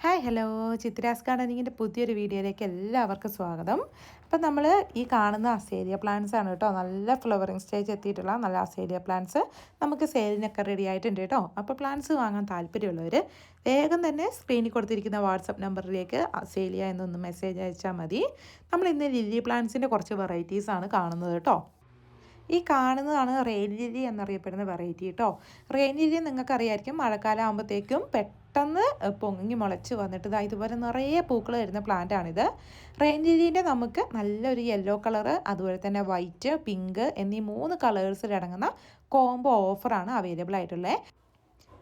Hi hello Chitra's ഗാർഡനിങ്ങിൻ്റെ പുതിയൊരു വീഡിയോയിലേക്ക് എല്ലാവർക്കും സ്വാഗതം. അപ്പം നമ്മൾ ഈ കാണുന്ന അസേലിയ പ്ലാന്റ്സ് ആണ് കേട്ടോ. നല്ല ഫ്ലവറിങ് സ്റ്റേജ് എത്തിയിട്ടുള്ള നല്ല അസേലിയ പ്ലാന്റ്സ് നമുക്ക് സെയിലിനൊക്കെ റെഡി ആയിട്ടുണ്ട് കേട്ടോ. അപ്പോൾ പ്ലാന്റ്സ് വാങ്ങാൻ താല്പര്യമുള്ളവർ വേഗം തന്നെ സ്ക്രീനിൽ കൊടുത്തിരിക്കുന്ന വാട്സപ്പ് നമ്പറിലേക്ക് അസേലിയ എന്നൊന്ന് മെസ്സേജ് അയച്ചാൽ മതി. നമ്മൾ ഇന്ന് ലില്ലി പ്ലാന്റ്സിൻ്റെ കുറച്ച് വെറൈറ്റീസാണ് കാണുന്നത് കേട്ടോ. ഈ കാണുന്നതാണ് റെയിൻ ലില്ലി എന്നറിയപ്പെടുന്ന വെറൈറ്റി കേട്ടോ. റെയിൻ ലില്ലി നിങ്ങൾക്കറിയായിരിക്കും, മഴക്കാലം ആകുമ്പോഴത്തേക്കും പെട്ടെന്ന് പൊങ്ങി മുളച്ച് വന്നിട്ട് ഇതുപോലെ നിറയെ പൂക്കൾ വരുന്ന പ്ലാന്റ് ആണിത്. റെയിൻ ലില്ലീൻ്റെ നമുക്ക് നല്ലൊരു യെല്ലോ കളറ്, അതുപോലെ തന്നെ വൈറ്റ്, പിങ്ക് എന്നീ 3 കളേഴ്സിലടങ്ങുന്ന കോംബോ ഓഫറാണ് അവൈലബിൾ ആയിട്ടുള്ളത്.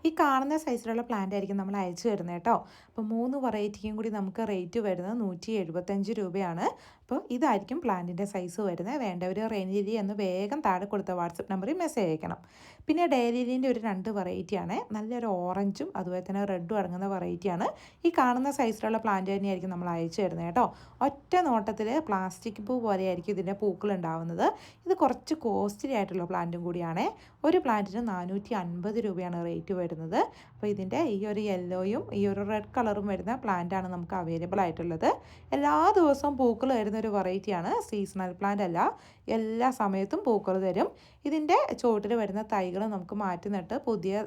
ഈ കാണുന്ന സൈസിലുള്ള പ്ലാന്റ് ആയിരിക്കും നമ്മൾ അയച്ചു തരുന്നത് കേട്ടോ. അപ്പോൾ 3 വെറൈറ്റിക്കും കൂടി നമുക്ക് റേറ്റ് വരുന്നത് 175 രൂപയാണ്. അപ്പോൾ ഇതായിരിക്കും പ്ലാന്റിൻ്റെ സൈസ് വരുന്നത്. വേണ്ടവർ റെയിൻ ലില്ലി എന്ന് വേഗം താഴെ കൊടുത്ത വാട്സപ്പ് നമ്പറിൽ മെസ്സേജ് അയക്കണം. പിന്നെ ഡേ ലില്ലിൻ്റെ ഒരു 2 വെറൈറ്റിയാണ്, നല്ലൊരു ഓറഞ്ചും അതുപോലെ തന്നെ റെഡും അടങ്ങുന്ന വെറൈറ്റിയാണ്. ഈ കാണുന്ന സൈസിലുള്ള പ്ലാന്റ് തന്നെയായിരിക്കും നമ്മൾ അയച്ചു തരുന്നത് കേട്ടോ. ഒറ്റ നോട്ടത്തിൽ പ്ലാസ്റ്റിക് പൂ പോലെയായിരിക്കും ഇതിൻ്റെ പൂക്കൾ ഉണ്ടാവുന്നത്. ഇത് കുറച്ച് കോസ്റ്റ്ലി ആയിട്ടുള്ള പ്ലാന്റും കൂടിയാണ്. ഒരു പ്ലാന്റിന് 450 രൂപയാണ് റേറ്റ് വരുന്നത്. അപ്പോൾ ഇതിൻ്റെ ഈ ഒരു യെല്ലോയും ഈ ഒരു റെഡ് കളറും വരുന്ന പ്ലാന്റ് ആണ് നമുക്ക് അവൈലബിൾ ആയിട്ടുള്ളത്. എല്ലാ ദിവസവും പൂക്കൾ വരുന്ന ഒരു വെറൈറ്റിയാണ്. സീസണൽ പ്ലാന്റ് അല്ല, എല്ലാ സമയത്തും പൂക്കൾ തരും. ഇതിൻ്റെ ചുവട്ടിൽ വരുന്ന തൈകൾ നമുക്ക് മാറ്റി നട്ട് പുതിയ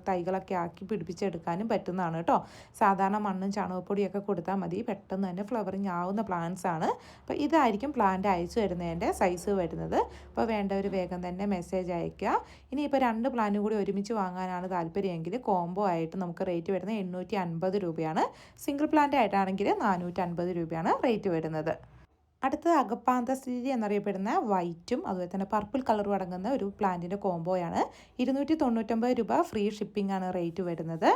തൈകളൊക്കെ ആക്കി പിടിപ്പിച്ചെടുക്കാനും പറ്റുന്നതാണ് കേട്ടോ. സാധാരണ മണ്ണും ചാണകപ്പൊടിയൊക്കെ കൊടുത്താൽ മതി, പെട്ടെന്ന് തന്നെ ഫ്ലവറിങ് ആവുന്ന പ്ലാന്റ്സ് ആണ്. അപ്പോൾ ഇതായിരിക്കും പ്ലാന്റ് അയച്ചു തരുന്നതിൻ്റെ സൈസ് വരുന്നത്. അപ്പോൾ വേണ്ടവർ വേഗം തന്നെ മെസ്സേജ് അയയ്ക്കുക. ഇനിയിപ്പോൾ 2 പ്ലാന്റും കൂടി ഒരുമിച്ച് വാങ്ങാനാണ് താല്പര്യമെങ്കിൽ കോംബോ ആയിട്ട് നമുക്ക് റേറ്റ് വരുന്നത് 850 രൂപയാണ്. സിംഗിൾ പ്ലാന്റ് ആയിട്ടാണെങ്കിൽ 450 രൂപയാണ് റേറ്റ് വരുന്നത്. അടുത്തത് അഗപ്പാന്തസ് ലില്ലി എന്നറിയപ്പെടുന്ന വൈറ്റും അതുപോലെ തന്നെ പർപ്പിൾ കളറും അടങ്ങുന്ന ഒരു പ്ലാന്റിൻ്റെ കോംബോയാണ്. 299 രൂപ ഫ്രീ ഷിപ്പിംഗ് ആണ് റേറ്റ് വരുന്നത്.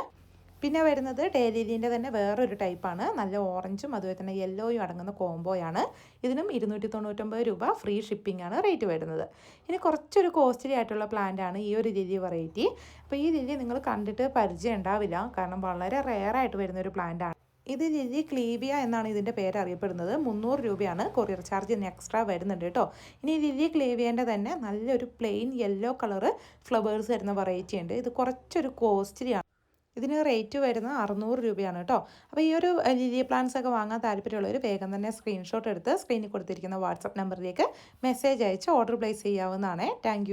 പിന്നെ വരുന്നത് ഡേ ലില്ലീൻ്റെ തന്നെ വേറൊരു ടൈപ്പാണ്, നല്ല ഓറഞ്ചും അതുപോലെ തന്നെ യെല്ലോയും അടങ്ങുന്ന കോംബോയാണ്. ഇതിനും 299 രൂപ ഫ്രീ ഷിപ്പിംഗ് ആണ് റേറ്റ് വരുന്നത്. ഇനി കുറച്ചൊരു കോസ്റ്റ്ലി ആയിട്ടുള്ള പ്ലാന്റ് ആണ് ഈ ഒരു ലില്ലി വെറൈറ്റി. അപ്പോൾ ഈ ലില്ലി നിങ്ങൾ കണ്ടിട്ട് പരിചയം ഉണ്ടാവില്ല, കാരണം വളരെ റെയറായിട്ട് വരുന്ന ഒരു പ്ലാന്റ് ആണ്. ഇത് ലില്ലി ക്ലീവിയ എന്നാണ് ഇതിൻ്റെ പേര് അറിയപ്പെടുന്നത്. 300 രൂപയാണ് കൊറിയർ ചാർജ് എക്സ്ട്രാ വരുന്നുണ്ട് കേട്ടോ. ഇനി ലില്ലി ക്ലീവിയേൻ്റെ തന്നെ നല്ലൊരു പ്ലെയിൻ യെല്ലോ കളറ് ഫ്ലവേഴ്സ് വരുന്ന വെറൈറ്റി ഉണ്ട്. ഇത് കുറച്ചൊരു കോസ്റ്റ്ലി ആണ്. ഇതിന് റേറ്റ് വരുന്നത് 600 രൂപയാണ് കേട്ടോ. അപ്പോൾ ഈ ഒരു ലില്ലി പ്ലാന്റ്സ് ഒക്കെ വാങ്ങാൻ താല്പര്യമുള്ളവർ വേഗം തന്നെ സ്ക്രീൻഷോട്ട് എടുത്ത് സ്ക്രീനിൽ കൊടുത്തിരിക്കുന്ന വാട്സപ്പ് നമ്പറിലേക്ക് മെസ്സേജ് അയച്ച് ഓർഡർ പ്ലേസ് ചെയ്യാവുന്നതാണ്. താങ്ക്